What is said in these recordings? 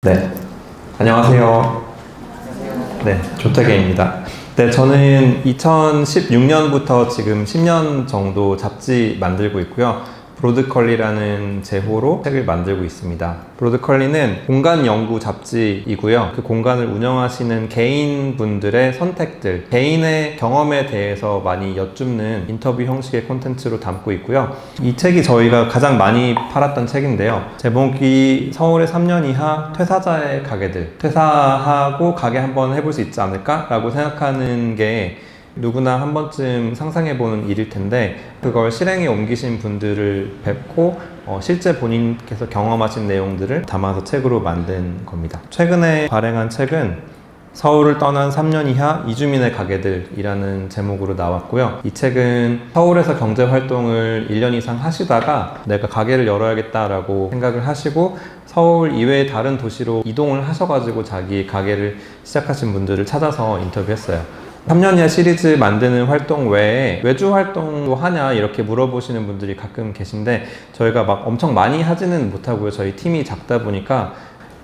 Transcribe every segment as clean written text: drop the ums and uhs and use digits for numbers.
네, 안녕하세요. 네, 조태계입니다. 네, 저는 2016년부터 지금 10년 정도 잡지 만들고 있고요. 브로드컬리라는 제호로 책을 만들고 있습니다. 브로드컬리는 공간 연구 잡지이고요. 그 공간을 운영하시는 개인분들의 선택들, 개인의 경험에 대해서 많이 여쭙는 인터뷰 형식의 콘텐츠로 담고 있고요. 이 책이 저희가 가장 많이 팔았던 책인데요. 제목이 서울의 3년 이하 퇴사자의 가게들, 퇴사하고 가게 한번 해볼 수 있지 않을까? 라고 생각하는 게 누구나 한 번쯤 상상해보는 일일 텐데, 그걸 실행에 옮기신 분들을 뵙고 실제 본인께서 경험하신 내용들을 담아서 책으로 만든 겁니다. 최근에 발행한 책은 서울을 떠난 3년 이하 이주민의 가게들이라는 제목으로 나왔고요. 이 책은 서울에서 경제활동을 1년 이상 하시다가 내가 가게를 열어야겠다라고 생각을 하시고 서울 이외의 다른 도시로 이동을 하셔가지고 자기 가게를 시작하신 분들을 찾아서 인터뷰했어요. 3년 이하 시리즈 만드는 활동 외에 외주 활동도 하냐 이렇게 물어보시는 분들이 가끔 계신데, 저희가 막 엄청 많이 하지는 못하고요. 저희 팀이 작다 보니까.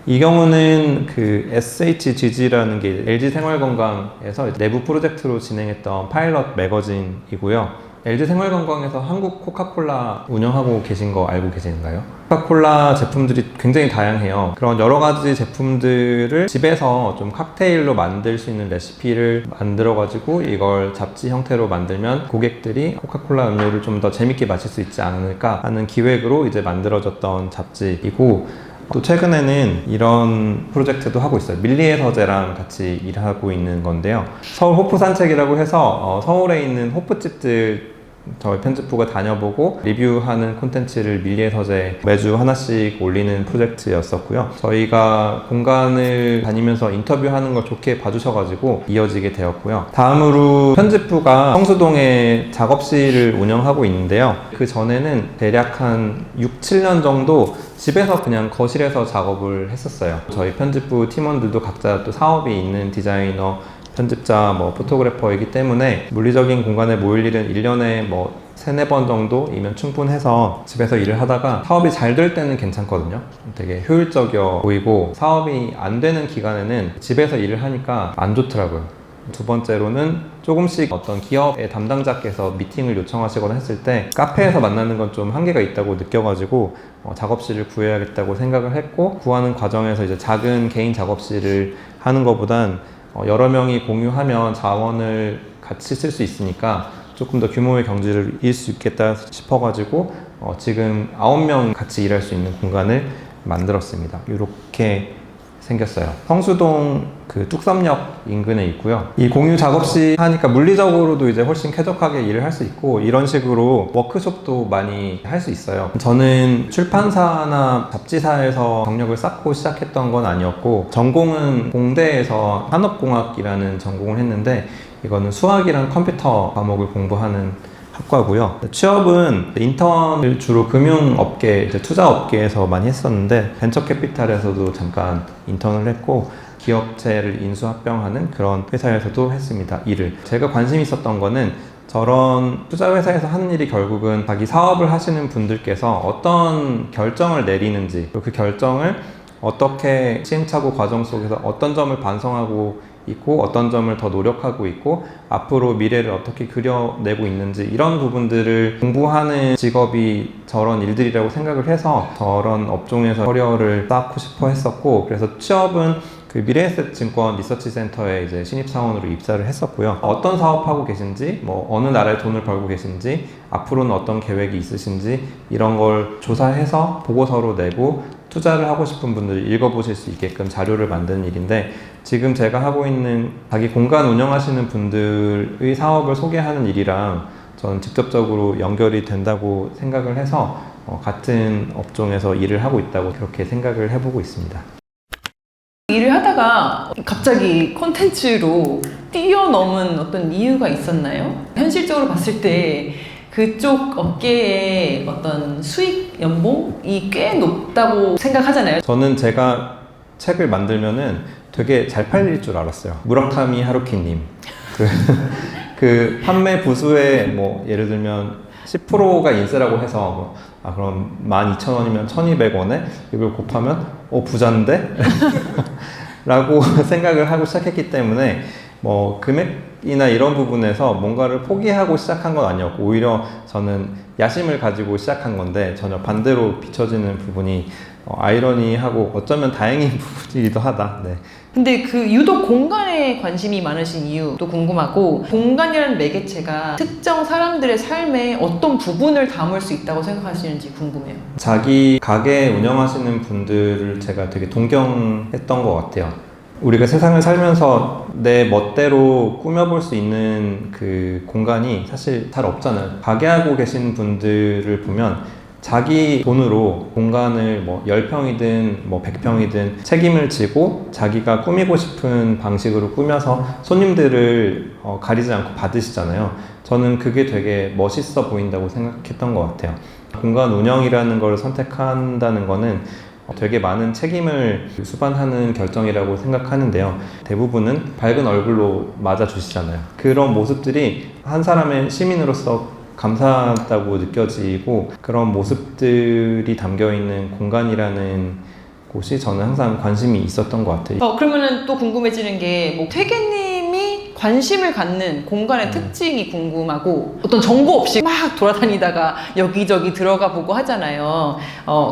이 경우는 그 SHGG라는 게 LG 생활건강에서 내부 프로젝트로 진행했던 파일럿 매거진이고요. LG 생활건강에서 한국 코카콜라 운영하고 계신 거 알고 계신가요? 코카콜라 제품들이 굉장히 다양해요. 그런 여러 가지 제품들을 집에서 좀 칵테일로 만들 수 있는 레시피를 만들어가지고 이걸 잡지 형태로 만들면 고객들이 코카콜라 음료를 좀 더 재밌게 마실 수 있지 않을까 하는 기획으로 이제 만들어졌던 잡지이고, 또 최근에는 이런 프로젝트도 하고 있어요. 밀리의 서재랑 같이 일하고 있는 건데요. 서울 호프 산책이라고 해서 서울에 있는 호프집들 저희 편집부가 다녀보고 리뷰하는 콘텐츠를 밀리의 서재 매주 하나씩 올리는 프로젝트였었고요. 저희가 공간을 다니면서 인터뷰하는 걸 좋게 봐주셔가지고 이어지게 되었고요. 다음으로 편집부가 성수동에 작업실을 운영하고 있는데요. 그 전에는 대략 한 6, 7년 정도 집에서 그냥 거실에서 작업을 했었어요. 저희 편집부 팀원들도 각자 또 사업이 있는 디자이너, 편집자, 포토그래퍼이기 때문에 물리적인 공간에 모일 일은 1년에 3, 4번 정도이면 충분해서 집에서 일을 하다가 사업이 잘 될 때는 괜찮거든요. 되게 효율적이어 보이고, 사업이 안 되는 기간에는 집에서 일을 하니까 안 좋더라고요. 두 번째로는 조금씩 어떤 기업의 담당자께서 미팅을 요청하시거나 했을 때 카페에서 만나는 건 좀 한계가 있다고 느껴가지고 작업실을 구해야겠다고 생각을 했고, 구하는 과정에서 이제 작은 개인 작업실을 하는 것보단 여러 명이 공유하면 자원을 같이 쓸 수 있으니까 조금 더 규모의 경지를 이을 수 있겠다 싶어가지고 지금 9명 같이 일할 수 있는 공간을 만들었습니다. 이렇게 생겼어요. 성수동 그 뚝섬역 인근에 있고요. 이 공유 작업실 하니까 물리적으로도 이제 훨씬 쾌적하게 일을 할 수 있고, 이런 식으로 워크숍도 많이 할 수 있어요. 저는 출판사나 잡지사에서 경력을 쌓고 시작했던 건 아니었고, 전공은 공대에서 산업공학이라는 전공을 했는데, 이거는 수학이랑 컴퓨터 과목을 공부하는 학과고요. 취업은 인턴을 주로 금융업계, 투자업계에서 많이 했었는데, 벤처캐피탈에서도 잠깐 인턴을 했고, 기업체를 인수합병하는 그런 회사에서도 했습니다. 일을. 제가 관심 있었던 거는 저런 투자회사에서 하는 일이 결국은 자기 사업을 하시는 분들께서 어떤 결정을 내리는지, 그리고 그 결정을 어떻게 시행착오 과정 속에서 어떤 점을 반성하고 있고 어떤 점을 더 노력하고 있고 앞으로 미래를 어떻게 그려내고 있는지, 이런 부분들을 공부하는 직업이 저런 일들이라고 생각을 해서 저런 업종에서 커리어를 쌓고 싶어 했었고, 그래서 취업은 그 미래에셋증권 리서치센터에 이제 신입사원으로 입사를 했었고요. 어떤 사업하고 계신지, 어느 나라에 돈을 벌고 계신지, 앞으로는 어떤 계획이 있으신지, 이런 걸 조사해서 보고서로 내고 투자를 하고 싶은 분들이 읽어보실 수 있게끔 자료를 만드는 일인데, 지금 제가 하고 있는 자기 공간 운영하시는 분들의 사업을 소개하는 일이랑 저는 직접적으로 연결이 된다고 생각을 해서 같은 업종에서 일을 하고 있다고 그렇게 생각을 해보고 있습니다. 일을 하다가 갑자기 콘텐츠로 뛰어넘은 어떤 이유가 있었나요? 현실적으로 봤을 때 그쪽 업계의 어떤 수익 연봉이 꽤 높다고 생각하잖아요. 저는 제가 책을 만들면은 되게 잘 팔릴 줄 알았어요. 무라카미 하루키님 그 판매 부수에 예를 들면 10%가 인세라고 해서 그럼 12,000원이면 1,200원에 이걸 곱하면 부자인데? 라고 생각을 하고 시작했기 때문에 뭐 금액이나 이런 부분에서 뭔가를 포기하고 시작한 건 아니었고 오히려 저는 야심을 가지고 시작한 건데 전혀 반대로 비춰지는 부분이 아이러니하고 어쩌면 다행인 부분이기도 하다. 네. 근데 그 유독 공간에 관심이 많으신 이유도 궁금하고 공간이라는 매개체가 특정 사람들의 삶의 어떤 부분을 담을 수 있다고 생각하시는지 궁금해요. 자기 가게 운영하시는 분들을 제가 되게 동경했던 것 같아요. 우리가 세상을 살면서 내 멋대로 꾸며볼 수 있는 그 공간이 사실 잘 없잖아요. 가게 하고 계신 분들을 보면 자기 돈으로 공간을 뭐 10평이든 뭐 100평이든 책임을 지고 자기가 꾸미고 싶은 방식으로 꾸며서 손님들을 가리지 않고 받으시잖아요. 저는 그게 되게 멋있어 보인다고 생각했던 것 같아요. 공간 운영이라는 걸 선택한다는 거는 되게 많은 책임을 수반하는 결정이라고 생각하는데요. 대부분은 밝은 얼굴로 맞아주시잖아요. 그런 모습들이 한 사람의 시민으로서 감사하다고 느껴지고 그런 모습들이 담겨있는 공간이라는 곳이 저는 항상 관심이 있었던 것 같아요. 그러면은 또 궁금해지는 게 뭐 퇴계님이 관심을 갖는 공간의 특징이 궁금하고 어떤 정보 없이 막 돌아다니다가 여기저기 들어가 보고 하잖아요.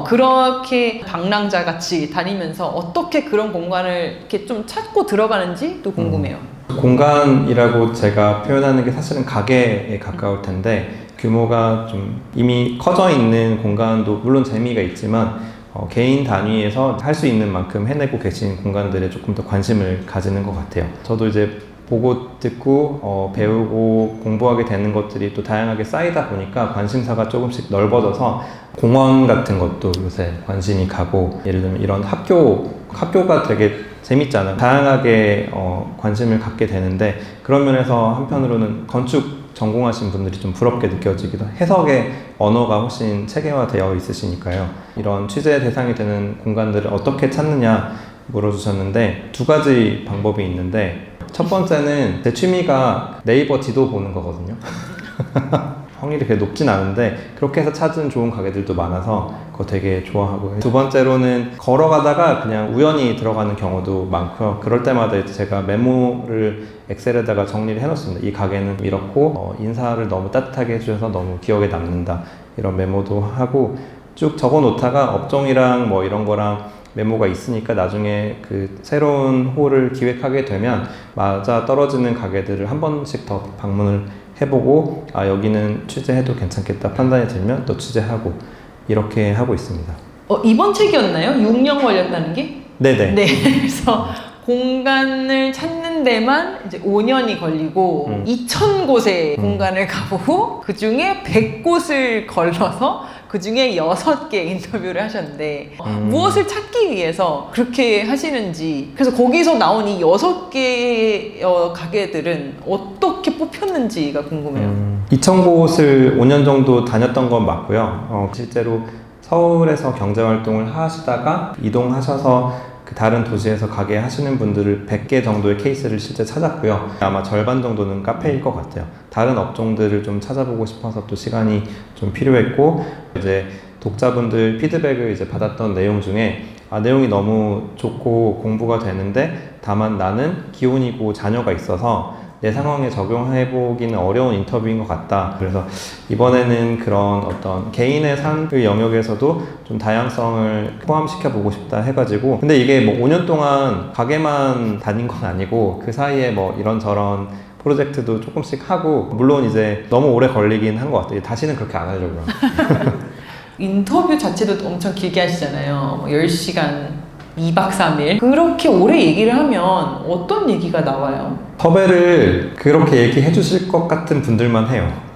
그렇게 방랑자 같이 다니면서 어떻게 그런 공간을 이렇게 좀 찾고 들어가는지 또 궁금해요. 공간이라고 제가 표현하는 게 사실은 가게에 가까울 텐데 규모가 좀 이미 커져 있는 공간도 물론 재미가 있지만 개인 단위에서 할 수 있는 만큼 해내고 계신 공간들에 조금 더 관심을 가지는 것 같아요. 저도 이제 보고 듣고 배우고 공부하게 되는 것들이 또 다양하게 쌓이다 보니까 관심사가 조금씩 넓어져서 공원 같은 것도 요새 관심이 가고 예를 들면 이런 학교가 되게 재밌잖아요. 다양하게 관심을 갖게 되는데 그런 면에서 한편으로는 건축 전공하신 분들이 좀 부럽게 느껴지기도 해석의 언어가 훨씬 체계화되어 있으시니까요. 이런 취재 대상이 되는 공간들을 어떻게 찾느냐 물어주셨는데 두 가지 방법이 있는데 첫 번째는 제 취미가 네이버 지도 보는 거거든요. 확률이 그렇게 높진 않은데 그렇게 해서 찾은 좋은 가게들도 많아서 그거 되게 좋아하고 두 번째로는 걸어가다가 그냥 우연히 들어가는 경우도 많고요. 그럴 때마다 제가 메모를 엑셀에다가 정리를 해놓습니다. 이 가게는 이렇고 인사를 너무 따뜻하게 해주셔서 너무 기억에 남는다 이런 메모도 하고 쭉 적어 놓다가 업종이랑 뭐 이런 거랑 메모가 있으니까 나중에 그 새로운 홀을 기획하게 되면 맞아 떨어지는 가게들을 한 번씩 더 방문을 해보고 여기는 취재해도 괜찮겠다 판단이 들면 또 취재하고 이렇게 하고 있습니다. 이번 책이었나요? 6년 걸렸다는 게? 네네. 네. 그래서 공간을 찾는 데만 이제 5년이 걸리고 2,000곳의 공간을 가보고 그 중에 100곳을 걸러서 그 중에 6개 인터뷰를 하셨는데 무엇을 찾기 위해서 그렇게 하시는지 그래서 거기서 나온 이 6개의 가게들은 어떻게 뽑혔는지가 궁금해요. 2,000곳을 5년 정도 다녔던 건 맞고요. 실제로 서울에서 경제활동을 하시다가 이동하셔서 그 다른 도시에서 가게 하시는 분들을 100개 정도의 케이스를 실제 찾았고요. 아마 절반 정도는 카페일 것 같아요. 다른 업종들을 좀 찾아보고 싶어서 또 시간이 좀 필요했고 이제 독자분들 피드백을 이제 받았던 내용 중에 내용이 너무 좋고 공부가 되는데 다만 나는 기혼이고 자녀가 있어서 내 상황에 적용해보기는 어려운 인터뷰인 것 같다. 그래서 이번에는 그런 어떤 개인의 삶의 영역에서도 좀 다양성을 포함시켜보고 싶다 해가지고 근데 이게 뭐 5년 동안 가게만 다닌 건 아니고 그 사이에 뭐 이런저런 프로젝트도 조금씩 하고 물론 이제 너무 오래 걸리긴 한 것 같아요. 다시는 그렇게 안 하려고요. 인터뷰 자체도 엄청 길게 하시잖아요. 10시간 2박 3일 그렇게 오래 얘기를 하면 어떤 얘기가 나와요? 섭외를 그렇게 얘기해 주실 것 같은 분들만 해요.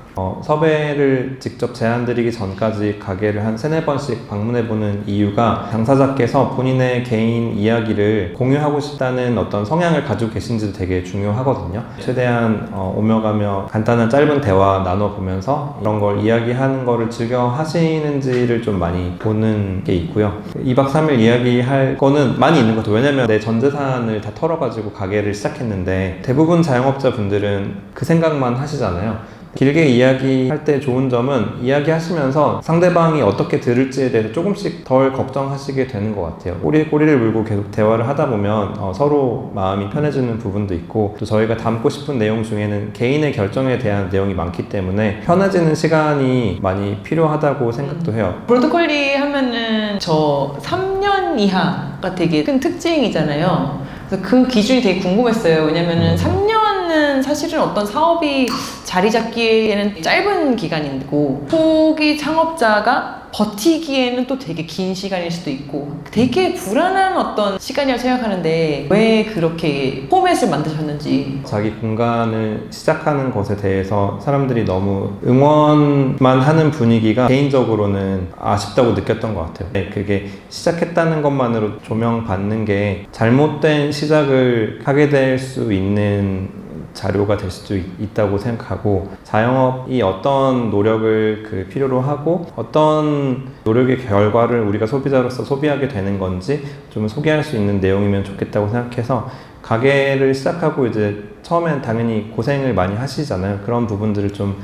섭외를 직접 제안드리기 전까지 가게를 한 3-4번씩 방문해보는 이유가 당사자께서 본인의 개인 이야기를 공유하고 싶다는 어떤 성향을 가지고 계신지도 되게 중요하거든요. 최대한 오며 가며 간단한 짧은 대화 나눠보면서 이런 걸 이야기하는 거를 즐겨 하시는지를 좀 많이 보는 게 있고요. 2박 3일 이야기할 거는 많이 있는 것 같아요. 왜냐면 내 전 재산을 다 털어가지고 가게를 시작했는데 대부분 자영업자 분들은 그 생각만 하시잖아요. 길게 이야기할 때 좋은 점은 이야기하시면서 상대방이 어떻게 들을지에 대해서 조금씩 덜 걱정하시게 되는 것 같아요. 꼬리를 물고 계속 대화를 하다 보면 서로 마음이 편해지는 부분도 있고, 또 저희가 담고 싶은 내용 중에는 개인의 결정에 대한 내용이 많기 때문에 편해지는 시간이 많이 필요하다고 생각도 해요. 브로드콜리 하면은 저 3년 이하가 되게 큰 특징이잖아요. 그래서 그 기준이 되게 궁금했어요. 왜냐면은 3년은 사실은 어떤 사업이 자리 잡기에는 짧은 기간이고, 초기 창업자가 버티기에는 또 되게 긴 시간일 수도 있고 되게 불안한 어떤 시간이라고 생각하는데, 왜 그렇게 포맷을 만드셨는지. 자기 공간을 시작하는 것에 대해서 사람들이 너무 응원만 하는 분위기가 개인적으로는 아쉽다고 느꼈던 것 같아요. 그게 시작했다는 것만으로 조명받는 게 잘못된 시작을 하게 될 수 있는 자료가 될 수도 있다고 생각하고, 자영업이 어떤 노력을 필요로 하고 어떤 노력의 결과를 우리가 소비자로서 소비하게 되는 건지 좀 소개할 수 있는 내용이면 좋겠다고 생각해서, 가게를 시작하고 이제 처음엔 당연히 고생을 많이 하시잖아요. 그런 부분들을 좀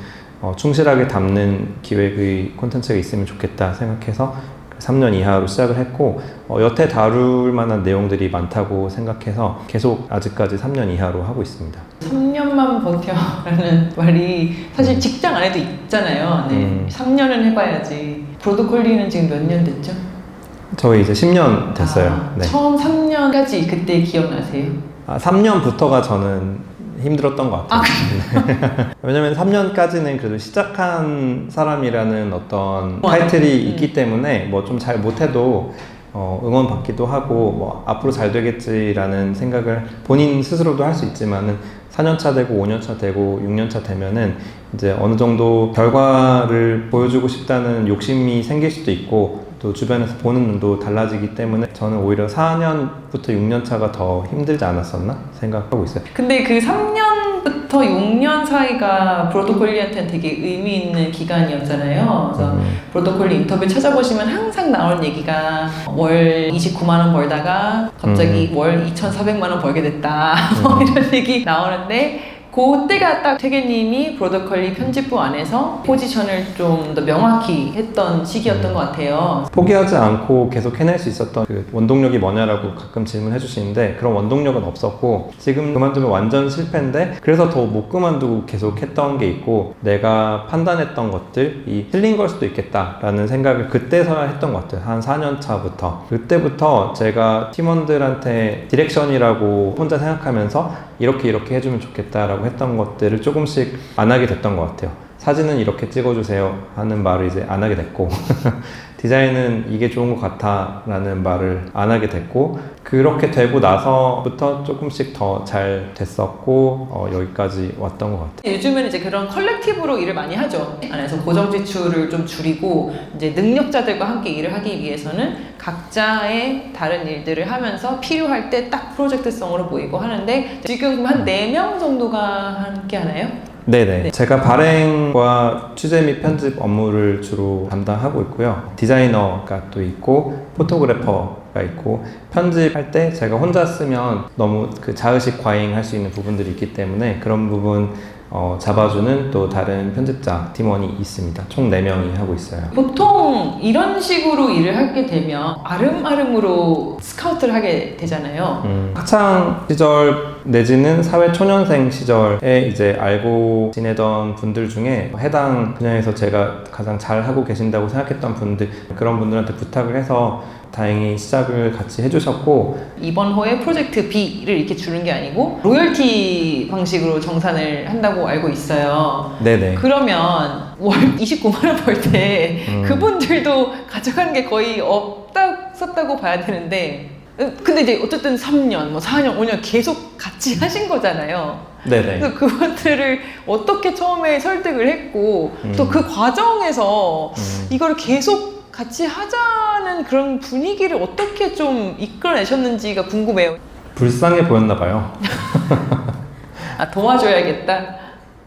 충실하게 담는 기획의 콘텐츠가 있으면 좋겠다 생각해서 3년 이하로 시작을 했고, 여태 다룰 만한 내용들이 많다고 생각해서 계속 아직까지 3년 이하로 하고 있습니다. 3년만 버텨라는 말이 사실 직장 안에도 있잖아요. 네. 3년은 해봐야지. 브로드콜리는 지금 몇 년 됐죠? 저희 이제 10년 됐어요. 네. 처음 3년까지 그때 기억나세요? 3년부터가 저는 힘들었던 것 같아요. 왜냐면 3년까지는 그래도 시작한 사람이라는 어떤 타이틀이 있기 때문에 뭐 좀 잘 못해도 응원받기도 하고, 뭐 앞으로 잘 되겠지라는 생각을 본인 스스로도 할 수 있지만은 4년차 되고 5년차 되고 6년차 되면은 이제 어느 정도 결과를 보여주고 싶다는 욕심이 생길 수도 있고, 또 주변에서 보는 눈도 달라지기 때문에 저는 오히려 4년부터 6년차가 더 힘들지 않았었나 생각하고 있어요. 근데 그 3년부터 6년 사이가 브로드콜리한테는 되게 의미 있는 기간이었잖아요. 그래서 브로드콜리 인터뷰 찾아보시면 항상 나오는 얘기가 월 29만 원 벌다가 갑자기 월 2,400만 원 벌게 됐다. 뭐 이런 얘기 나오는데, 그때가 딱 태계님이 브로드콜리 편집부 안에서 포지션을 좀 더 명확히 했던 시기였던 것 같아요. 포기하지 않고 계속 해낼 수 있었던 그 원동력이 뭐냐라고 가끔 질문해 주시는데, 그런 원동력은 없었고, 지금 그만두면 완전 실패인데 그래서 더 못 그만두고 계속 했던 게 있고, 내가 판단했던 것들이 틀린 걸 수도 있겠다라는 생각을 그때서야 했던 것 같아요. 한 4년 차부터. 그때부터 제가 팀원들한테 디렉션이라고 혼자 생각하면서 이렇게 해주면 좋겠다라고 했던 것들을 조금씩 안 하게 됐던 것 같아요. 사진은 이렇게 찍어주세요 하는 말을 이제 안 하게 됐고 디자인은 이게 좋은 것 같아 라는 말을 안 하게 됐고, 그렇게 되고 나서부터 조금씩 더 잘 됐었고 여기까지 왔던 것 같아요. 요즘은 이제 그런 컬렉티브로 일을 많이 하죠. 안에서 고정 지출을 좀 줄이고 이제 능력자들과 함께 일을 하기 위해서는 각자의 다른 일들을 하면서 필요할 때 딱 프로젝트성으로 보이고 하는데, 지금 한 4명 정도가 함께 하나요? 네네. 네. 제가 발행과 취재 및 편집 업무를 주로 담당하고 있고요. 디자이너가 또 있고, 포토그래퍼가 있고, 편집할 때 제가 혼자 쓰면 너무 그 자의식 과잉할 수 있는 부분들이 있기 때문에 그런 부분 잡아주는 또 다른 편집자 팀원이 있습니다. 총 4명이 하고 있어요. 보통 이런 식으로 일을 하게 되면 아름아름으로 스카우트를 하게 되잖아요. 학창 시절 내지는 사회 초년생 시절에 이제 알고 지내던 분들 중에 해당 분야에서 제가 가장 잘 하고 계신다고 생각했던 분들, 그런 분들한테 부탁을 해서 다행히 시작을 같이 해주셨고, 이번 호에 프로젝트 B를 이렇게 주는 게 아니고 로열티 방식으로 정산을 한다고 알고 있어요. 네네. 그러면 월 29만 원 벌 때 그분들도 가져가는 게 거의 없었다고 봐야 되는데, 근데 이제 어쨌든 3년, 뭐 4년, 5년 계속 같이 하신 거잖아요. 네네. 그래서 그분들을 어떻게 처음에 설득을 했고, 또 그 과정에서 이걸 계속 같이 하자는 그런 분위기를 어떻게 좀 이끌어내셨는지가 궁금해요. 불쌍해 보였나 봐요. 도와줘야겠다.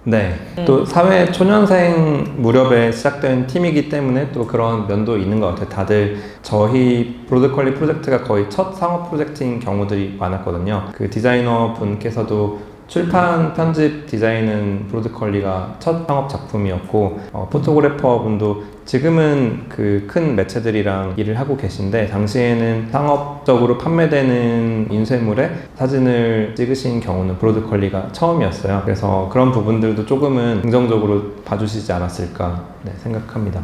네. 또 사회 초년생 무렵에 시작된 팀이기 때문에 또 그런 면도 있는 것 같아요. 다들 저희 브로드콜리 프로젝트가 거의 첫 상업 프로젝트인 경우들이 많았거든요. 그 디자이너 분께서도 출판, 편집, 디자인은 브로드컬리가 첫 창업 작품이었고 포토그래퍼 분도 지금은 그 큰 매체들이랑 일을 하고 계신데 당시에는 상업적으로 판매되는 인쇄물에 사진을 찍으신 경우는 브로드컬리가 처음이었어요. 그래서 그런 부분들도 조금은 긍정적으로 봐주시지 않았을까 생각합니다.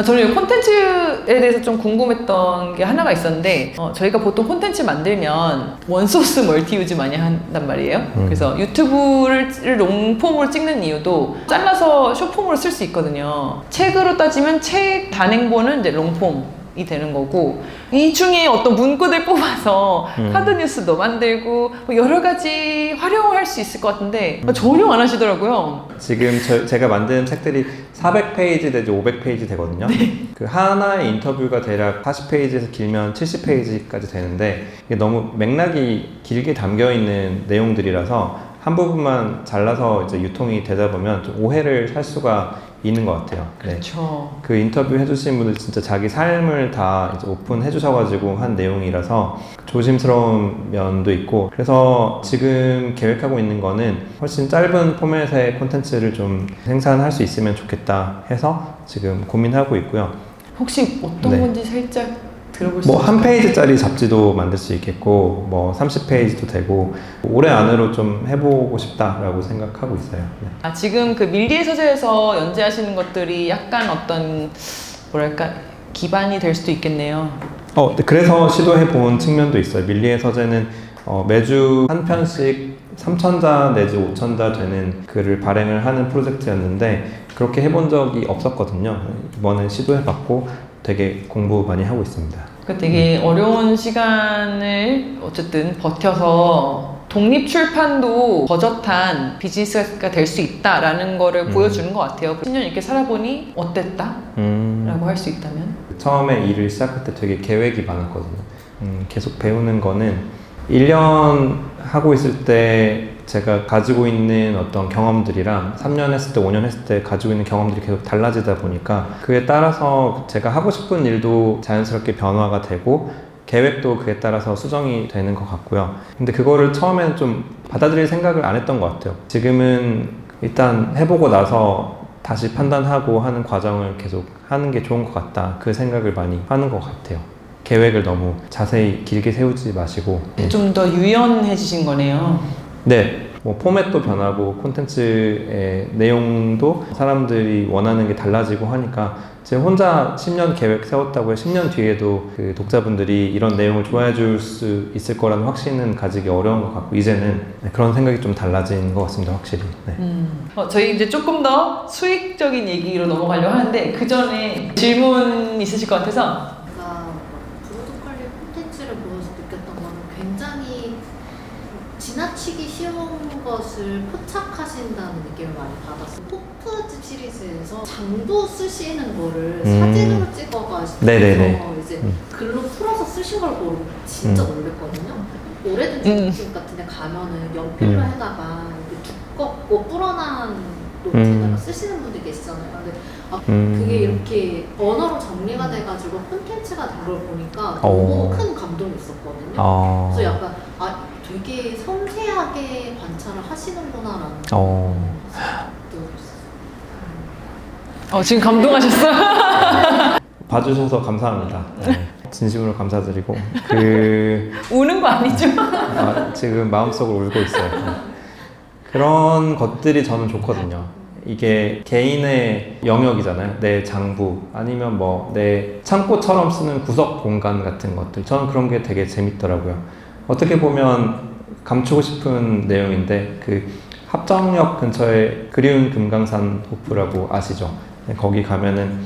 저는 이 콘텐츠에 대해서 좀 궁금했던 게 하나가 있었는데 저희가 보통 콘텐츠 만들면 원소스 멀티유즈 많이 한단 말이에요. 그래서 유튜브를 롱폼으로 찍는 이유도 잘라서 숏폼으로 쓸 수 있거든요. 책으로 따지면 책 단행본은 이제 롱폼이 되는 거고 이 중에 어떤 문구들 뽑아서 카드뉴스도 만들고 뭐 여러 가지 활용을 할 수 있을 것 같은데 전혀 안 하시더라고요. 지금 제가 만든 책들이 400페이지 내지 500페이지 되거든요. 그 하나의 인터뷰가 대략 40페이지에서 길면 70페이지까지 되는데 이게 너무 맥락이 길게 담겨 있는 내용들이라서 한 부분만 잘라서 이제 유통이 되다 보면 좀 오해를 살 수가 있는 것 같아요. 그렇죠. 그 인터뷰 해주신 분들 진짜 자기 삶을 다 이제 오픈해 주셔가지고 한 내용이라서 조심스러운 면도 있고 그래서 지금 계획하고 있는 거는 훨씬 짧은 포맷의 콘텐츠를 좀 생산할 수 있으면 좋겠다 해서 지금 고민하고 있고요. 혹시 어떤 네. 건지 살짝 들어볼 수 뭐 있을까요? 한 페이지짜리 잡지도 만들 수 있겠고 뭐 30페이지도 되고 올해 안으로 좀 해보고 싶다라고 생각하고 있어요. 네. 지금 그 밀리의 서재에서 연재하시는 것들이 약간 어떤 뭐랄까 기반이 될 수도 있겠네요. 그래서 시도해 본 측면도 있어요. 밀리의 서재는 매주 한 편씩 3,000자 내지 5,000자 되는 글을 발행을 하는 프로젝트였는데 그렇게 해본 적이 없었거든요. 이번에 시도해봤고 되게 공부 많이 하고 있습니다. 그 되게 어려운 시간을 어쨌든 버텨서 독립 출판도 버젓한 비즈니스가 될 수 있다라는 거를 보여주는 것 같아요. 10년 이렇게 살아보니 어땠다? 라고 할 수 있다면? 처음에 일을 시작할 때 되게 계획이 많았거든요. 계속 배우는 거는 1년 하고 있을 때 제가 가지고 있는 어떤 경험들이랑 3년 했을 때, 5년 했을 때 가지고 있는 경험들이 계속 달라지다 보니까 그에 따라서 제가 하고 싶은 일도 자연스럽게 변화가 되고 계획도 그에 따라서 수정이 되는 것 같고요. 근데 그거를 처음에는 좀 받아들일 생각을 안 했던 것 같아요. 지금은 일단 해보고 나서 다시 판단하고 하는 과정을 계속 하는 게 좋은 것 같다. 그 생각을 많이 하는 것 같아요. 계획을 너무 자세히 길게 세우지 마시고 좀 더 유연해지신 거네요. 네, 뭐 포맷도 변하고 콘텐츠의 내용도 사람들이 원하는 게 달라지고 하니까 제가 혼자 10년 계획 세웠다고 해 10년 뒤에도 그 독자분들이 이런 내용을 좋아해 줄 수 있을 거라는 확신은 가지기 어려운 것 같고 이제는 그런 생각이 좀 달라진 것 같습니다, 확실히. 네. 저희 이제 조금 더 수익적인 얘기로 넘어가려고 하는데 그 전에 질문 있으실 것 같아서 제가 브로드컬리 콘텐츠를 보면서 느꼈던 거는 굉장히 지나치기 쉬운 것을 포착하신다는 느낌을 많이 받았어요. 포프집 시리즈에서 장도 쓰시는 거를 사진으로 찍어가지고 네네네. 이제 글로 풀어서 쓰신 걸 보고 진짜 놀랬거든요. 오래된 중국집 같은 데 가면은 연필로 해다가 이렇게 두껍고 불어난 노트를 쓰시는 분들이 계시잖아요. 근데 그게 이렇게 언어로 정리가 돼가지고 콘텐츠가 된 걸 보니까 너무 큰 감동이 있었거든요. 그래서 약간 되게 섬세하게 관찰을 하시는구나라는 생각도 들었어요. 지금 감동하셨어요? 봐주셔서 감사합니다. 네. 진심으로 감사드리고 우는 거 아니죠? 지금 마음속으로 울고 있어요. 그런 것들이 저는 좋거든요. 이게 개인의 영역이잖아요. 내 장부 아니면 뭐 내 창고처럼 쓰는 구석 공간 같은 것들. 저는 그런 게 되게 재밌더라고요. 어떻게 보면 감추고 싶은 내용인데 그 합정역 근처에 그리운 금강산 호프라고 아시죠? 거기 가면은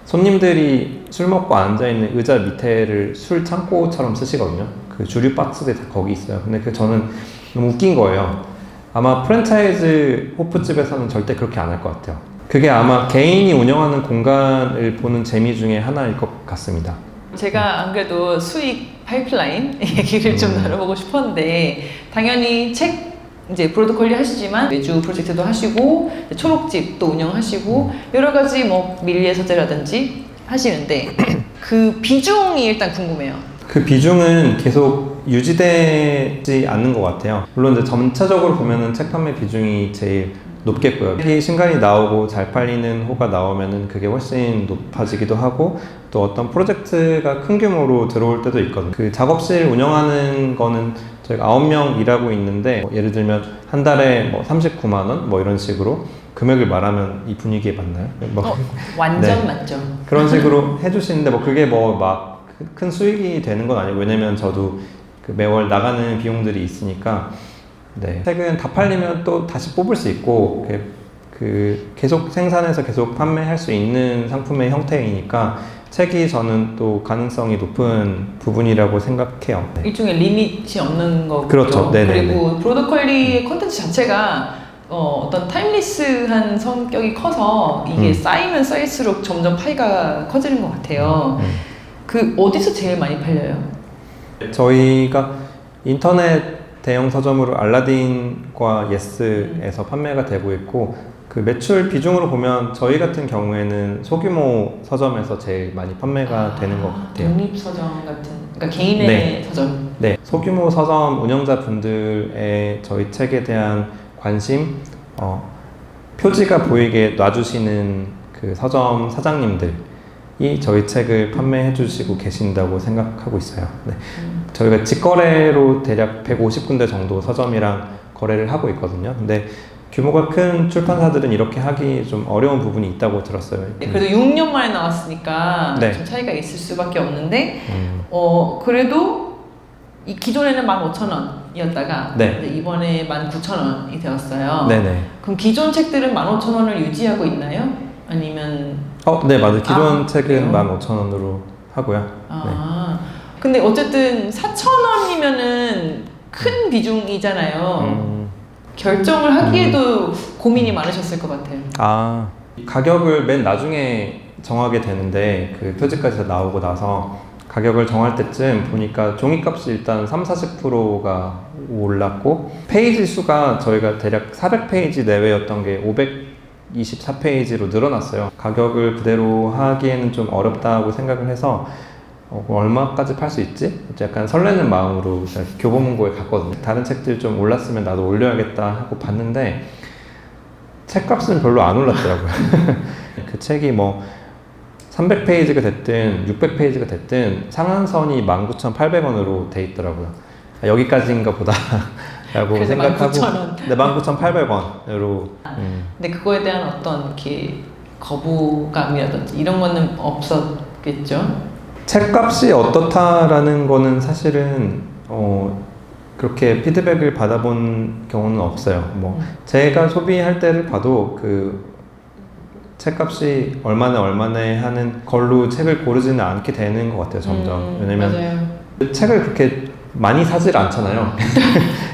손님들이 술 먹고 앉아있는 의자 밑에를 술 창고처럼 쓰시거든요. 그 주류 박스들이 다 거기 있어요. 근데 저는 너무 웃긴 거예요. 아마 프랜차이즈 호프집에서는 절대 그렇게 안 할 것 같아요. 그게 아마 개인이 운영하는 공간을 보는 재미 중에 하나일 것 같습니다. 제가 안 그래도 수익 파이프라인 얘기를 좀 나눠보고 싶었는데 당연히 책 이제 브로드컬리 하시지만 매주 프로젝트도 하시고 초록집도 운영하시고 여러 가지 뭐 밀리의 서재라든지 하시는데 그 비중이 일단 궁금해요. 그 비중은 계속 유지되지 않는 것 같아요. 물론 이제 전체적으로 보면은 책 판매 비중이 제일 높겠고요. 책이 신간이 나오고 잘 팔리는 호가 나오면은 그게 훨씬 높아지기도 하고 또 어떤 프로젝트가 큰 규모로 들어올 때도 있거든요. 그 작업실 운영하는 거는 저희가 9명 일하고 있는데 예를 들면 한 달에 뭐 39만 원 뭐 이런 식으로 금액을 말하면 이 분위기에 맞나요? 뭐 완전 네. 맞죠. 그런 식으로 해주시는데 뭐 그게 뭐 막 큰 수익이 되는 건 아니고 왜냐면 저도 그 매월 나가는 비용들이 있으니까 네. 책은 다 팔리면 또 다시 뽑을 수 있고 그 계속 생산해서 계속 판매할 수 있는 상품의 형태이니까 책이 저는 또 가능성이 높은 부분이라고 생각해요. 네. 일종의 리밋이 없는 거고요. 그렇죠. 네네네. 그리고 브로드컬리의 콘텐츠 자체가 어떤 타임리스한 성격이 커서 이게 쌓이면 쌓일수록 점점 파이가 커지는 것 같아요. 그 어디서 제일 많이 팔려요? 저희가 인터넷 대형 서점으로 알라딘과 예스에서 판매가 되고 있고 그 매출 비중으로 보면 저희 같은 경우에는 소규모 서점에서 제일 많이 판매가 되는 것 같아요. 독립 서점 같은, 그러니까 개인의 네. 서점. 네, 소규모 서점 운영자분들의 저희 책에 대한 관심, 표지가 보이게 놔주시는 그 서점 사장님들이 저희 책을 판매해 주시고 계신다고 생각하고 있어요. 네. 저희가 직거래로 대략 150군데 정도 서점이랑 거래를 하고 있거든요. 근데 규모가 큰 출판사들은 이렇게 하기 좀 어려운 부분이 있다고 들었어요. 네, 그래도 6년 만에 나왔으니까 네. 좀 차이가 있을 수밖에 없는데 그래도 이 기존에는 15,000원이었다가 네. 이번에 19,000원이 되었어요. 네네. 그럼 기존 책들은 15,000원을 유지하고 있나요? 아니면 네, 맞아요. 기존 그래요? 책은 15,000원으로 하고요. 근데 어쨌든 4,000원이면은 큰 비중이잖아요. 결정을 하기에도 고민이 많으셨을 것 같아요. 가격을 맨 나중에 정하게 되는데 그 표지까지 다 나오고 나서 가격을 정할 때쯤 보니까 종이값이 일단 30-40%가 올랐고 페이지 수가 저희가 대략 400페이지 내외였던 게 524페이지로 늘어났어요. 가격을 그대로 하기에는 좀 어렵다고 생각을 해서 얼마까지 팔 수 있지? 약간 설레는 마음으로 교보문고에 갔거든요. 다른 책들 좀 올랐으면 나도 올려야겠다 하고 봤는데 책값은 별로 안 올랐더라고요. 그 책이 뭐 300페이지가 됐든 600페이지가 됐든 상한선이 19,800원으로 돼 있더라고요. 여기까지인가 보다 라고 생각하고 19,000원. 네, 19,800원으로 근데 그거에 대한 어떤 이렇게 거부감이라든지 이런 거는 없었겠죠? 책값이 어떻다라는 거는 사실은 그렇게 피드백을 받아본 경우는 없어요. 뭐 제가 소비할 때를 봐도 그 책값이 얼마나 하는 걸로 책을 고르지는 않게 되는 것 같아요. 점점. 왜냐면 맞아요. 책을 그렇게 많이 사질 않잖아요.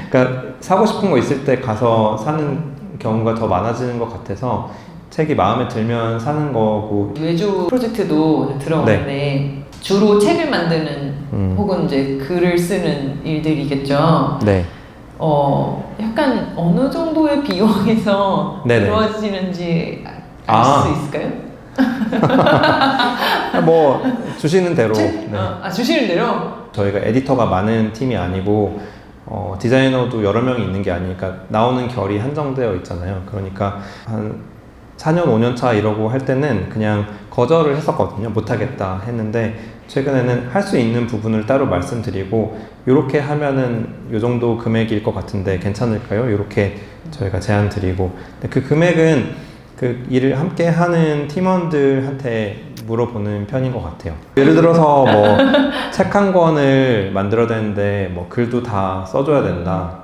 그러니까 사고 싶은 거 있을 때 가서 사는 경우가 더 많아지는 것 같아서 책이 마음에 들면 사는 거고. 외주 프로젝트도 들어오는데 주로 책을 만드는 혹은 이제 글을 쓰는 일들이겠죠. 네. 약간 어느 정도의 비용에서 네네. 이루어지는지 알 수 있을까요? 뭐 주시는 대로. 책? 네. 주시는 대로? 저희가 에디터가 많은 팀이 아니고 디자이너도 여러 명이 있는 게 아니니까 나오는 결이 한정되어 있잖아요. 그러니까 한 4년, 5년 차 이러고 할 때는 그냥 거절을 했었거든요. 못하겠다 했는데 최근에는 할 수 있는 부분을 따로 말씀드리고 이렇게 하면은 이 정도 금액일 것 같은데 괜찮을까요? 이렇게 저희가 제안 드리고 그 금액은 그 일을 함께 하는 팀원들한테 물어보는 편인 것 같아요. 예를 들어서 뭐 책 한 권을 만들어야 되는데 뭐 글도 다 써줘야 된다.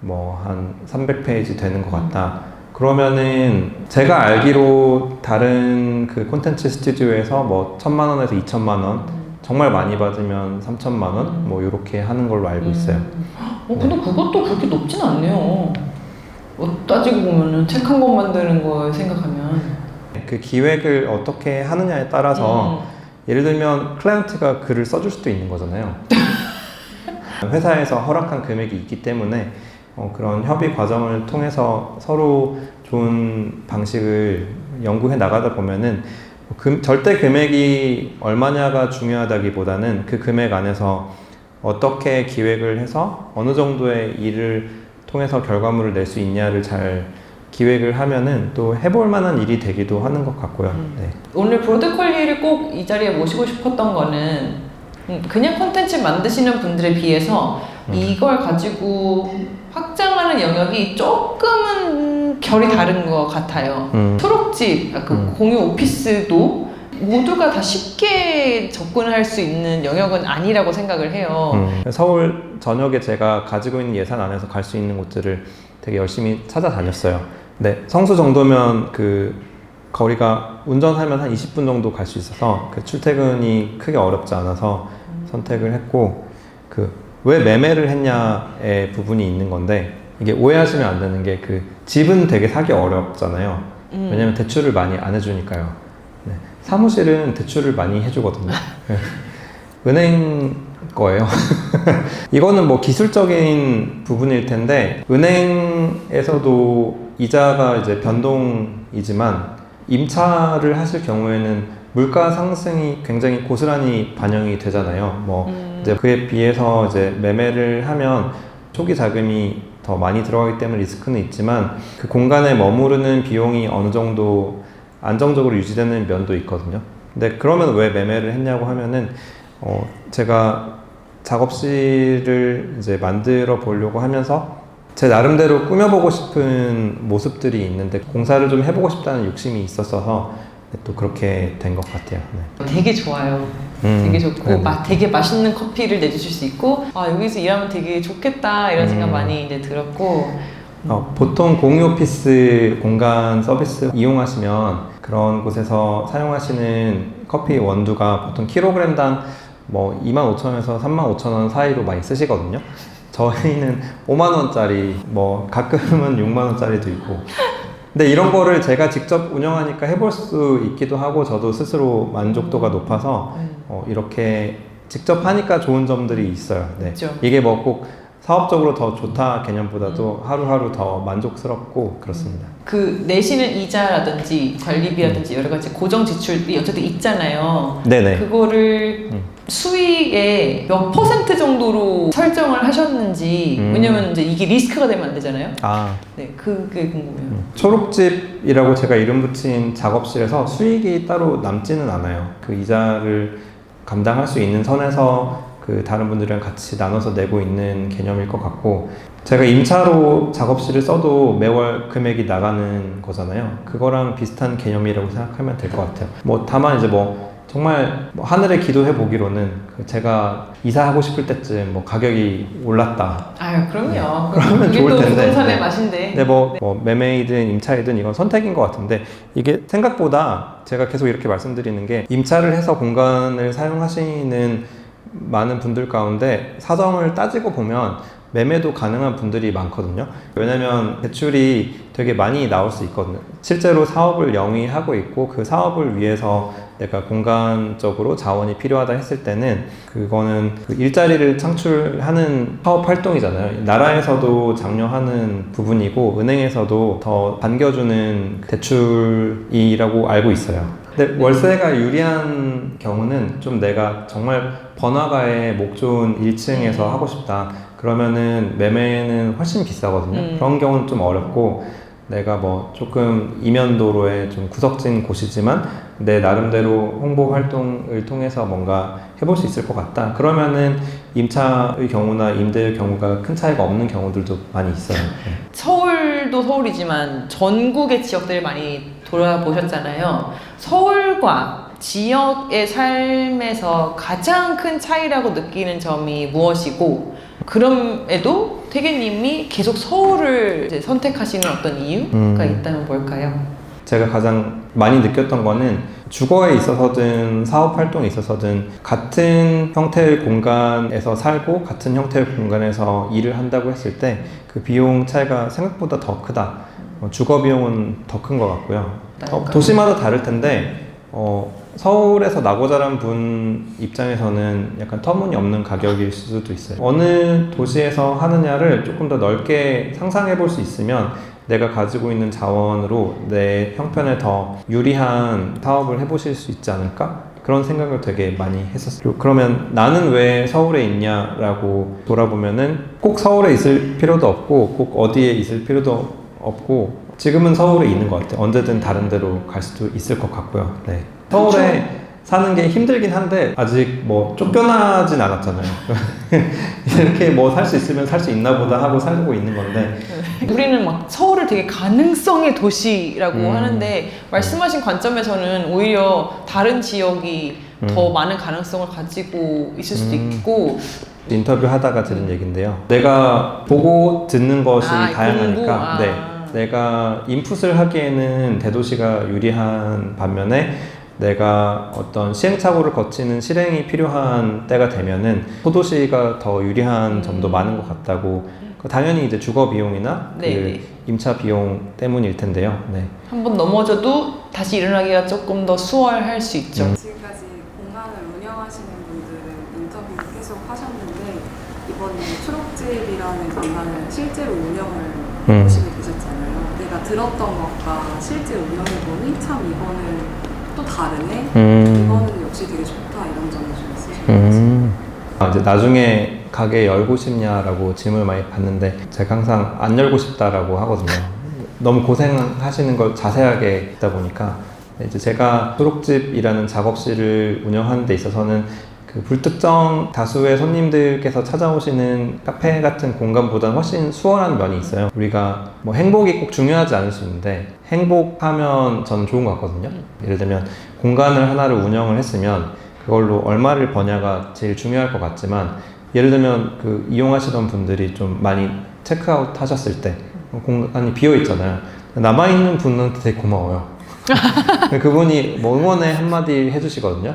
뭐 한 300페이지 되는 것 같다. 그러면은 제가 알기로 다른 그 콘텐츠 스튜디오에서 뭐 1,000만 원에서 2,000만 원, 정말 많이 받으면 3,000만 원, 뭐 이렇게 하는 걸로 알고 있어요. 근데 그것도 그렇게 높진 않네요. 따지고 보면은 책 한 권 만드는 거 생각하면 그 기획을 어떻게 하느냐에 따라서 예를 들면 클라이언트가 글을 써줄 수도 있는 거잖아요. 회사에서 허락한 금액이 있기 때문에 그런 협의 과정을 통해서 서로 좋은 방식을 연구해 나가다 보면은 절대 금액이 얼마냐가 중요하다기보다는 그 금액 안에서 어떻게 기획을 해서 어느 정도의 일을 통해서 결과물을 낼 수 있냐를 잘 기획을 하면은 또 해볼 만한 일이 되기도 하는 것 같고요. 네. 오늘 브로드컬리를 꼭 이 자리에 모시고 싶었던 거는 그냥 콘텐츠 만드시는 분들에 비해서 이걸 가지고 확장하는 영역이 조금은 결이 다른 것 같아요. 초록집, 그 공유 오피스도 모두가 다 쉽게 접근할 수 있는 영역은 아니라고 생각을 해요. 서울 전역에 제가 가지고 있는 예산 안에서 갈 수 있는 곳들을 되게 열심히 찾아다녔어요. 네, 성수 정도면 그 거리가 운전하면 한 20분 정도 갈 수 있어서 그 출퇴근이 크게 어렵지 않아서 선택을 했고, 그 왜 매매를 했냐의 부분이 있는 건데, 이게 오해하시면 안 되는 게 그 집은 되게 사기 어렵잖아요. 왜냐면 대출을 많이 안 해주니까요. 네. 사무실은 대출을 많이 해주거든요. 네. 은행 거예요. 이거는 뭐 기술적인 부분일 텐데, 은행에서도 이자가 이제 변동이지만 임차를 하실 경우에는 물가 상승이 굉장히 고스란히 반영이 되잖아요. 뭐 이제 그에 비해서 이제 매매를 하면 초기 자금이 더 많이 들어가기 때문에 리스크는 있지만 그 공간에 머무르는 비용이 어느 정도 안정적으로 유지되는 면도 있거든요. 근데 그러면 왜 매매를 했냐고 하면은 제가 작업실을 이제 만들어 보려고 하면서 제 나름대로 꾸며보고 싶은 모습들이 있는데 공사를 좀 해보고 싶다는 욕심이 있었어서 또 그렇게 된 것 같아요. 네. 되게 좋아요. 되게 좋고 되게 맛있는 커피를 내주실 수 있고 여기서 일하면 되게 좋겠다 이런 생각 많이 이제 들었고 보통 공유 오피스 공간 서비스 이용하시면 그런 곳에서 사용하시는 커피 원두가 보통 킬로그램당 뭐 25,000원에서 35,000원 사이로 많이 쓰시거든요. 저희는 5만원짜리, 뭐 가끔은 6만원짜리도 있고. 근데 이런 거를 제가 직접 운영하니까 해볼 수 있기도 하고 저도 스스로 만족도가 높아서 이렇게 직접 하니까 좋은 점들이 있어요. 네. 그렇죠. 이게 뭐 꼭 사업적으로 더 좋다 개념보다도 하루하루 더 만족스럽고 그렇습니다. 그 내시는 이자라든지 관리비라든지 여러 가지 고정 지출이 어쨌든 있잖아요. 네네. 그거를 수익의 몇 퍼센트 정도로 설정을 하셨는지 왜냐면 이제 이게 리스크가 되면 안 되잖아요. 네, 그게 궁금해요. 초록집이라고 제가 이름 붙인 작업실에서 수익이 따로 남지는 않아요. 그 이자를 감당할 수 있는 선에서 그 다른 분들이랑 같이 나눠서 내고 있는 개념일 것 같고, 제가 임차로 작업실을 써도 매월 금액이 나가는 거잖아요. 그거랑 비슷한 개념이라고 생각하면 될 것 같아요. 뭐 다만 이제 뭐 정말 뭐 하늘에 기도해 보기로는 제가 이사하고 싶을 때쯤 뭐 가격이 올랐다. 아유, 그럼요. 네. 그러면 좋을 텐데. 그게 또 부동산의 네. 맛인데. 네, 뭐 매매이든 임차이든 이건 선택인 것 같은데, 이게 생각보다 제가 계속 이렇게 말씀드리는 게 임차를 해서 공간을 사용하시는 많은 분들 가운데 사정을 따지고 보면 매매도 가능한 분들이 많거든요. 왜냐면 대출이 되게 많이 나올 수 있거든요. 실제로 사업을 영위하고 있고 그 사업을 위해서 내가 공간적으로 자원이 필요하다 했을 때는 그거는 그 일자리를 창출하는 사업 활동이잖아요. 나라에서도 장려하는 부분이고 은행에서도 더 반겨주는 대출이라고 알고 있어요. 근데 월세가 유리한 경우는 좀 내가 정말 번화가의 목 좋은 1층에서 하고 싶다. 그러면은 매매는 훨씬 비싸거든요. 그런 경우는 좀 어렵고, 내가 뭐 조금 이면도로에 좀 구석진 곳이지만 내 나름대로 홍보 활동을 통해서 뭔가 해볼 수 있을 것 같다. 그러면은 임차의 경우나 임대의 경우가 큰 차이가 없는 경우들도 많이 있어요. 네. 서울도 서울이지만 전국의 지역들을 많이 돌아보셨잖아요. 서울과 지역의 삶에서 가장 큰 차이라고 느끼는 점이 무엇이고, 그럼에도 태계님이 계속 서울을 이제 선택하시는 어떤 이유가 있다면 뭘까요? 제가 가장 많이 느꼈던 거는 주거에 있어서든 사업 활동에 있어서든 같은 형태의 공간에서 살고 같은 형태의 공간에서 일을 한다고 했을 때 그 비용 차이가 생각보다 더 크다. 주거 비용은 더 큰 것 같고요. 도시마다 다를 텐데 서울에서 나고 자란 분 입장에서는 약간 터무니없는 가격일 수도 있어요. 어느 도시에서 하느냐를 조금 더 넓게 상상해 볼 수 있으면 내가 가지고 있는 자원으로 내 형편에 더 유리한 사업을 해보실 수 있지 않을까? 그런 생각을 되게 많이 했었어요. 그러면 나는 왜 서울에 있냐라고 돌아보면은 꼭 서울에 있을 필요도 없고 꼭 어디에 있을 필요도 없고 지금은 서울에 있는 것 같아요. 언제든 다른 데로 갈 수도 있을 것 같고요. 네. 서울에 사는 게 힘들긴 한데 아직 뭐 쫓겨나진 않았잖아요. 이렇게 뭐 살 수 있으면 살 수 있나 보다 하고 살고 있는 건데 우리는 막 서울을 되게 가능성의 도시라고 하는데 말씀하신 관점에서는 오히려 다른 지역이 더 많은 가능성을 가지고 있을 수도 있고 인터뷰 하다가 들은 얘기인데요. 내가 보고 듣는 것이 다양하니까 내가 인풋을 하기에는 대도시가 유리한 반면에 내가 어떤 시행착오를 거치는 실행이 필요한 때가 되면은 소도시가 더 유리한 점도 많은 것 같다고. 당연히 이제 주거 비용이나 그 임차 비용 때문일 텐데요. 네. 한번 넘어져도 다시 일어나기가 조금 더 수월할 수 있죠. 지금까지 공간을 운영하시는 분들은 인터뷰를 계속 하셨는데 이번에 초록집이라는 공간을 실제로 운영을 하시게 되셨잖아요. 내가 들었던 것과 실제 운영해보니 참 이거는 또 다르네. 이거는 역시 되게 좋다 이런 점이 좀 있으셨어요. 이제 나중에 가게 열고 싶냐라고 질문을 많이 받는데 제가 항상 안 열고 싶다라고 하거든요. 너무 고생하시는 걸 자세하게 듣다 보니까 이제 제가 초록집이라는 작업실을 운영하는 데 있어서는 그 불특정 다수의 손님들께서 찾아오시는 카페 같은 공간보다는 훨씬 수월한 면이 있어요. 우리가 뭐 행복이 꼭 중요하지 않을 수 있는데 행복하면 저는 좋은 것 같거든요. 예를 들면 공간을 하나를 운영을 했으면 그걸로 얼마를 버냐가 제일 중요할 것 같지만 예를 들면 그 이용하시던 분들이 좀 많이 체크아웃 하셨을 때 공간이 비어 있잖아요. 남아있는 분한테 되게 고마워요. 그분이 뭐 응원의 한마디 해주시거든요.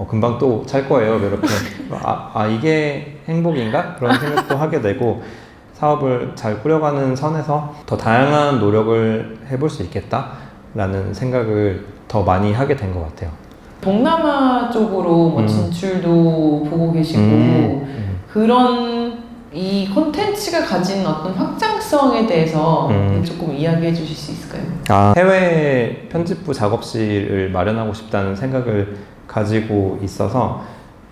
금방 또 찰 거예요. 이렇게 이게 행복인가? 그런 생각도 하게 되고 사업을 잘 꾸려가는 선에서 더 다양한 노력을 해볼 수 있겠다라는 생각을 더 많이 하게 된 것 같아요. 동남아 쪽으로 뭐 진출도 보고 계시고 그런 이 콘텐츠가 가진 어떤 확장성에 대해서 조금 이야기해 주실 수 있을까요? 해외 편집부 작업실을 마련하고 싶다는 생각을 가지고 있어서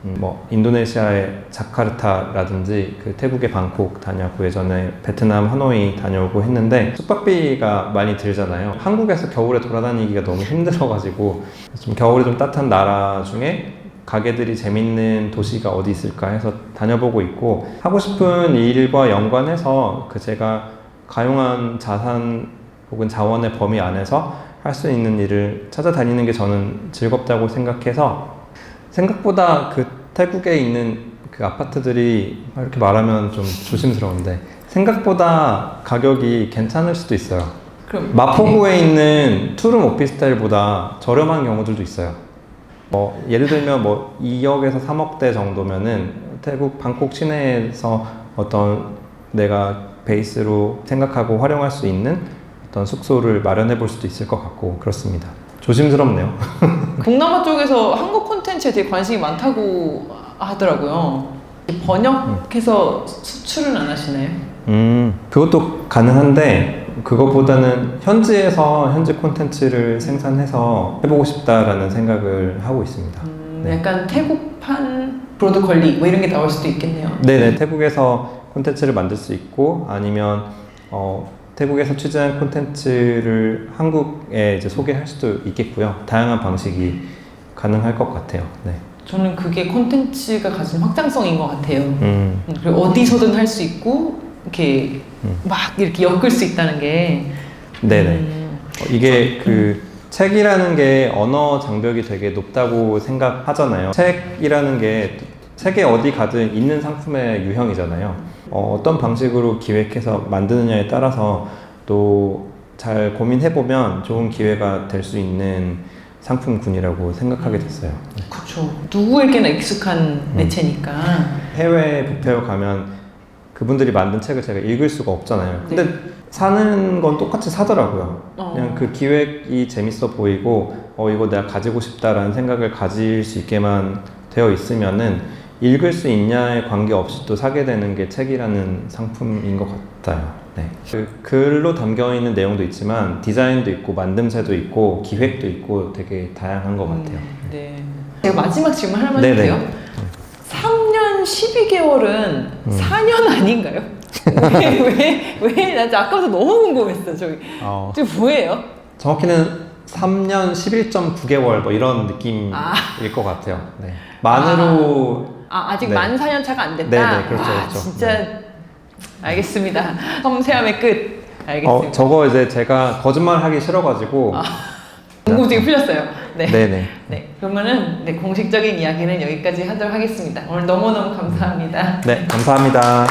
뭐 인도네시아의 자카르타라든지 그 태국의 방콕 다녀왔고 예전에 베트남 하노이 다녀오고 했는데 숙박비가 많이 들잖아요. 한국에서 겨울에 돌아다니기가 너무 힘들어가지고 좀 겨울에 좀 따뜻한 나라 중에 가게들이 재밌는 도시가 어디 있을까 해서 다녀보고 있고 하고 싶은 일과 연관해서 그 제가 가용한 자산 혹은 자원의 범위 안에서 할 수 있는 일을 찾아다니는 게 저는 즐겁다고 생각해서 생각보다 그 태국에 있는 그 아파트들이 이렇게 말하면 좀 조심스러운데 생각보다 가격이 괜찮을 수도 있어요. 그럼 마포구에 있는 투룸 오피스텔보다 저렴한 경우들도 있어요. 예를 들면 2억에서 3억대 정도면은 태국 방콕 시내에서 어떤 내가 베이스로 생각하고 활용할 수 있는 어떤 숙소를 마련해 볼 수도 있을 것 같고 그렇습니다. 조심스럽네요. 동남아 쪽에서 한국 콘텐츠에 되게 관심이 많다고 하더라고요. 번역해서 수출은 안 하시나요? 그것도 가능한데 그것보다는 현지에서 현지 콘텐츠를 생산해서 해보고 싶다라는 생각을 하고 있습니다. 약간 태국판 브로드컬리 뭐 이런 게 나올 수도 있겠네요. 네네, 태국에서 콘텐츠를 만들 수 있고 아니면 태국에서 취재한 콘텐츠를 한국에 이제 소개할 수도 있겠고요. 다양한 방식이 가능할 것 같아요. 네. 저는 그게 콘텐츠가 가진 확장성인 것 같아요. 그리고 어디서든 할 수 있고 이렇게 막 이렇게 엮을 수 있다는 게 네네. 이게 그 책이라는 게 언어 장벽이 되게 높다고 생각하잖아요. 책이라는 게 세계 어디 가든 있는 상품의 유형이잖아요. 어떤 방식으로 기획해서 만드느냐에 따라서 또 잘 고민해보면 좋은 기회가 될 수 있는 상품군이라고 생각하게 됐어요. 그렇죠. 누구에게나 익숙한 매체니까. 해외 북페어 가면 그분들이 만든 책을 제가 읽을 수가 없잖아요. 근데 사는 건 똑같이 사더라고요. 그냥 그 기획이 재밌어 보이고 이거 내가 가지고 싶다라는 생각을 가질 수 있게만 되어 있으면은 읽을 수 있냐에 관계없이 또 사게 되는 게 책이라는 상품인 것 같아요. 네. 그 글로 담겨 있는 내용도 있지만 디자인도 있고 만듦새도 있고 기획도 있고 되게 다양한 것 같아요. 네. 제가 마지막 질문 하나만 네네. 해도 돼요? 3년 12개월은 4년 아닌가요? 왜? 나 아까부터 너무 궁금했어. 저기 뭐예요? 정확히는 3년 11.9개월 뭐 이런 느낌일 것 같아요. 네. 만으로 아직 네. 만 4년 차가 안 됐다? 네네, 그렇죠, 와, 그렇죠. 진짜 네. 알겠습니다. 섬세함의 끝. 알겠습니다. 저거 이제 제가 거짓말 하기 싫어가지고 궁금증이 풀렸어요. 네. 네네. 네. 그러면은 공식적인 이야기는 여기까지 하도록 하겠습니다. 오늘 너무너무 감사합니다. 네, 감사합니다.